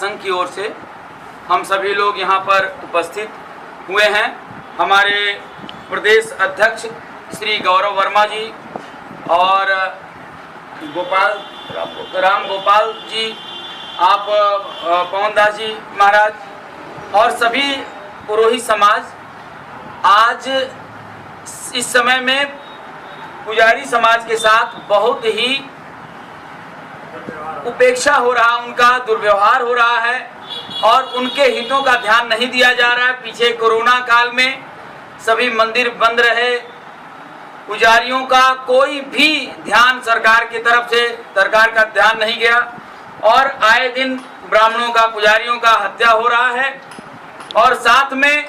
महासंघ की ओर से हम सभी लोग यहाँ पर उपस्थित हुए हैं। हमारे प्रदेश अध्यक्ष श्री गौरव वर्मा जी और राम गोपाल जी, आप पवन दास जी महाराज और सभी पुरोहित समाज, आज इस समय में पुजारी समाज के साथ बहुत ही उपेक्षा हो रहा, उनका दुर्व्यवहार हो रहा है और उनके हितों का ध्यान नहीं दिया जा रहा है। पीछे कोरोना काल में सभी मंदिर बंद रहे, पुजारियों का कोई भी ध्यान सरकार की तरफ से सरकार का ध्यान नहीं गया और आए दिन ब्राह्मणों का, पुजारियों का हत्या हो रहा है। और साथ में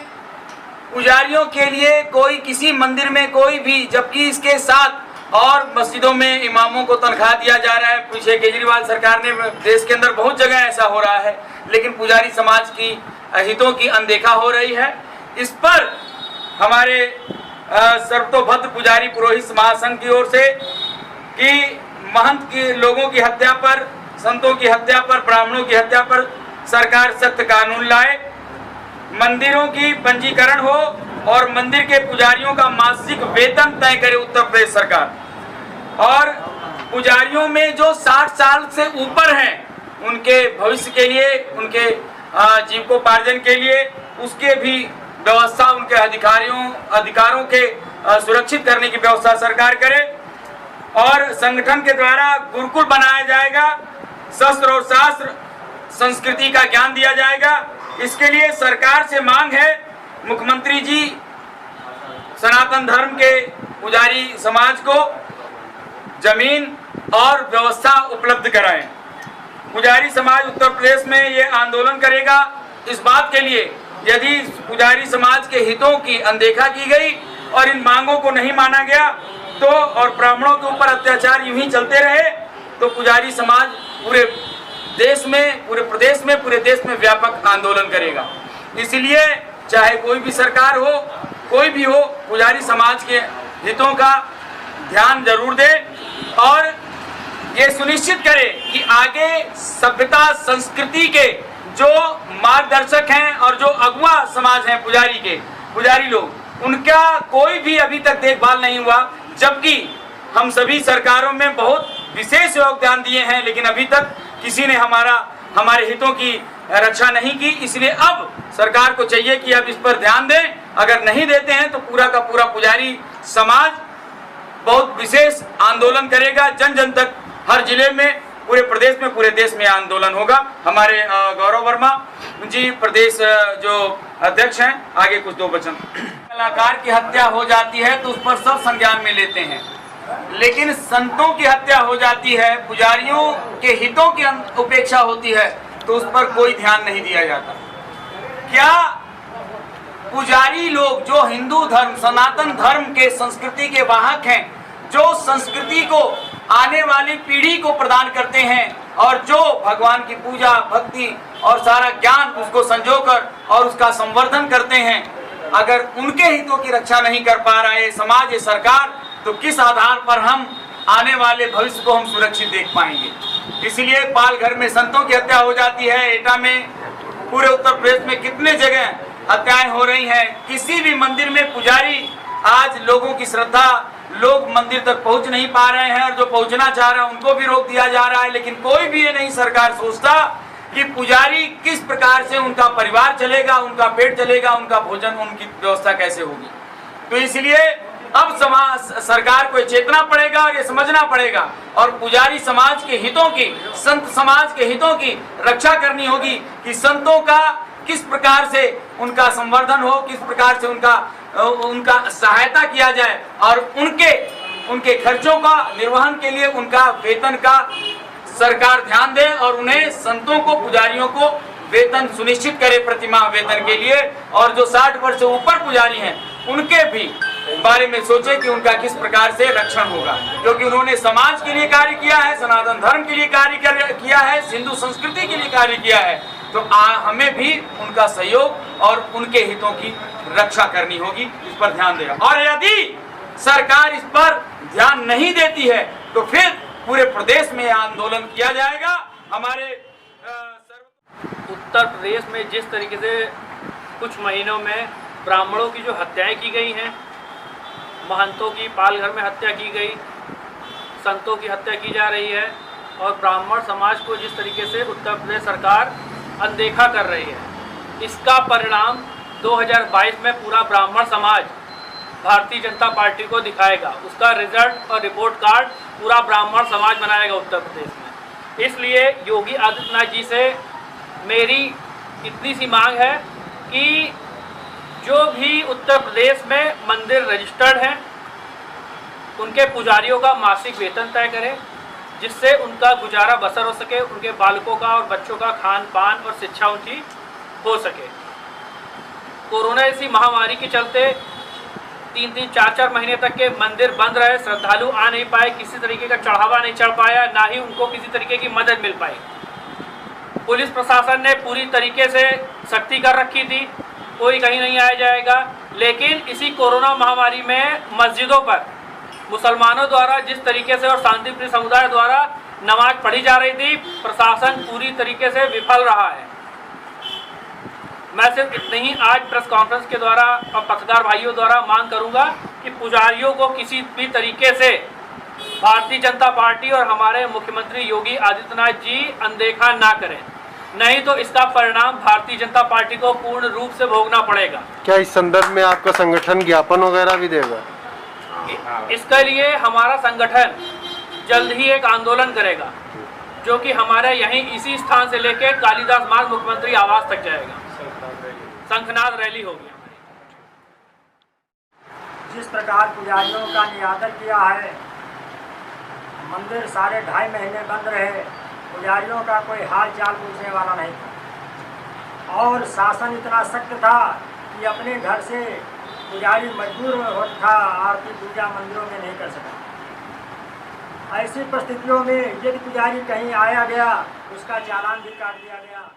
पुजारियों के लिए कोई किसी मंदिर में कोई भी, जबकि इसके साथ और मस्जिदों में इमामों को तनख्वाह दिया जा रहा है। पीछे केजरीवाल सरकार ने, देश के अंदर बहुत जगह ऐसा हो रहा है, लेकिन पुजारी समाज की हितों की अनदेखा हो रही है। इस पर हमारे सर्वतोभद्र पुजारी पुरोहित महासंघ की ओर से कि महंत के लोगों की हत्या पर, संतों की हत्या पर, ब्राह्मणों की हत्या पर सरकार सख्त कानून लाए, मंदिरों की पंजीकरण हो और मंदिर के पुजारियों का मासिक वेतन तय करे उत्तर प्रदेश सरकार। और पुजारियों में जो 60 साल से ऊपर हैं, उनके भविष्य के लिए, उनके जीविकोपार्जन के लिए, उसके भी व्यवस्था, उनके अधिकारों के सुरक्षित करने की व्यवस्था सरकार करे। और संगठन के द्वारा गुरुकुल बनाया जाएगा, शस्त्र और शास्त्र संस्कृति का ज्ञान दिया जाएगा। इसके लिए सरकार से मांग है, मुख्यमंत्री जी सनातन धर्म के पुजारी समाज को जमीन और व्यवस्था उपलब्ध कराएं। पुजारी समाज उत्तर प्रदेश में ये आंदोलन करेगा इस बात के लिए, यदि पुजारी समाज के हितों की अनदेखा की गई और इन मांगों को नहीं माना गया तो, और ब्राह्मणों के ऊपर अत्याचार यूं ही चलते रहे, तो पुजारी समाज पूरे देश में, पूरे प्रदेश में, पूरे देश में व्यापक आंदोलन करेगा। इसलिए चाहे कोई भी सरकार हो, कोई भी हो, पुजारी समाज के हितों का ध्यान जरूर दे और ये सुनिश्चित करे कि आगे सभ्यता संस्कृति के जो मार्गदर्शक हैं और जो अगुआ समाज हैं पुजारी लोग, उनका कोई भी अभी तक देखभाल नहीं हुआ। जबकि हम सभी सरकारों में बहुत विशेष योगदान दिए हैं, लेकिन अभी तक किसी ने हमारे हितों की रक्षा नहीं की। इसलिए अब सरकार को चाहिए कि अब इस पर ध्यान दें। अगर नहीं देते हैं तो पूरा का पूरा पुजारी समाज बहुत विशेष आंदोलन करेगा, जन जन तक, हर जिले में, पूरे प्रदेश में, पूरे देश में आंदोलन होगा। हमारे गौरव वर्मा जी प्रदेश जो अध्यक्ष हैं, आगे कुछ 2 वचन। कलाकार की हत्या हो जाती है तो उस पर सब संज्ञान में लेते हैं, लेकिन संतों की हत्या हो जाती है, पुजारियों के हितों की उपेक्षा होती है, तो उस पर कोई ध्यान नहीं दिया जाता। क्या पुजारी लोग जो हिंदू धर्म, सनातन धर्म के संस्कृति के वाहक हैं, जो संस्कृति को आने वाली पीढ़ी को प्रदान करते हैं और जो भगवान की पूजा, भक्ति और सारा ज्ञान उसको संजोकर और उसका संवर्धन करते हैं, अगर उनके हितों की रक्षा नहीं कर पा रहा है समाज, ये सरकार, तो किस आधार पर हम आने वाले भविष्य को हम सुरक्षित देख पाएंगे। इसलिए पालघर में संतों की हत्या हो जाती है, एटा में, पूरे उत्तर प्रदेश में कितने जगह हत्याएं हो रही हैं। किसी भी मंदिर में पुजारी, आज लोगों की श्रद्धा, लोग मंदिर तक पहुंच नहीं पा रहे हैं और जो पहुंचना चाह रहे हैं उनको भी रोक दिया जा रहा है। लेकिन कोई भी ये नहीं सरकार सोचता कि पुजारी किस प्रकार से उनका परिवार चलेगा, उनका पेट चलेगा, उनका भोजन, उनकी व्यवस्था कैसे होगी। तो इसलिए अब सरकार को चेतना पड़ेगा और ये समझना पड़ेगा और पुजारी समाज के हितों की, संत समाज के हितों की रक्षा करनी होगी कि संतों का किस प्रकार से उनका संवर्धन हो, किस प्रकार से उनका सहायता किया जाए और उनके खर्चों का निर्वहन के लिए उनका वेतन का सरकार ध्यान दे और उन्हें, संतों को, पुजारियों को वेतन सुनिश्चित करे प्रतिमाह वेतन के लिए। और जो 60 वर्ष से ऊपर पुजारी हैं उनके भी बारे में सोचे कि उनका किस प्रकार से रक्षण होगा, क्योंकि उन्होंने समाज के लिए कार्य किया है, सनातन धर्म के लिए कार्य किया है, हिंदू संस्कृति के लिए कार्य किया है। तो हमें भी उनका सहयोग और उनके हितों की रक्षा करनी होगी, इस पर ध्यान देगा। और यदि सरकार इस पर ध्यान नहीं देती है तो फिर पूरे प्रदेश में आंदोलन किया जाएगा। हमारे उत्तर प्रदेश में जिस तरीके से कुछ महीनों में ब्राह्मणों की जो हत्याएं की गई हैं, महंतों की पालघर में हत्या की गई, संतों की हत्या की जा रही है और ब्राह्मण समाज को जिस तरीके से उत्तर प्रदेश सरकार अनदेखा कर रही है, इसका परिणाम 2022 में पूरा ब्राह्मण समाज भारतीय जनता पार्टी को दिखाएगा। उसका रिजल्ट और रिपोर्ट कार्ड पूरा ब्राह्मण समाज बनाएगा उत्तर प्रदेश में। इसलिए योगी आदित्यनाथ जी से मेरी इतनी सी मांग है कि जो भी उत्तर प्रदेश में मंदिर रजिस्टर्ड हैं उनके पुजारियों का मासिक वेतन तय करें, जिससे उनका गुजारा बसर हो सके, उनके बालकों का और बच्चों का खान पान और शिक्षा उनकी हो सके। कोरोना जैसी महामारी के चलते 3-3, 4-4 महीने तक के मंदिर बंद रहे, श्रद्धालु आ नहीं पाए, किसी तरीके का चढ़ावा नहीं चढ़ पाया, ना ही उनको किसी तरीके की मदद मिल पाई। पुलिस प्रशासन ने पूरी तरीके से सख्ती कर रखी थी, कोई कहीं नहीं आया जाएगा। लेकिन इसी कोरोना महामारी में मस्जिदों पर मुसलमानों द्वारा जिस तरीके से और शांतिप्रिय समुदाय द्वारा नमाज पढ़ी जा रही थी, प्रशासन पूरी तरीके से विफल रहा है। मैं सिर्फ इतनी ही आज प्रेस कॉन्फ्रेंस के द्वारा और पत्रकार भाइयों द्वारा मांग करूंगा कि पुजारियों को किसी भी तरीके से भारतीय जनता पार्टी और हमारे मुख्यमंत्री योगी आदित्यनाथ जी अनदेखा ना करें, नहीं तो इसका परिणाम भारतीय जनता पार्टी को पूर्ण रूप से भोगना पड़ेगा। क्या इस संदर्भ में आपका संगठन ज्ञापन वगैरह भी देगा? इसके लिए हमारा संगठन जल्द ही एक आंदोलन करेगा, जो कि हमारे यहीं इसी स्थान से लेकर कालिदास मार्ग मुख्यमंत्री आवास तक जाएगा। शंखनाद रैली होगी। जिस प्रकार पुजारियों का निरादर किया है, मंदिर सारे 2.5 महीने बंद रहे, पुजारियों का कोई हाल चाल पूछने वाला नहीं था और शासन इतना सख्त था कि अपने घर से पुजारी मजबूर होता था, आरती पूजा मंदिरों में नहीं कर सका। ऐसी परिस्थितियों में यदि पुजारी कहीं आया गया, उसका चालान भी काट दिया गया।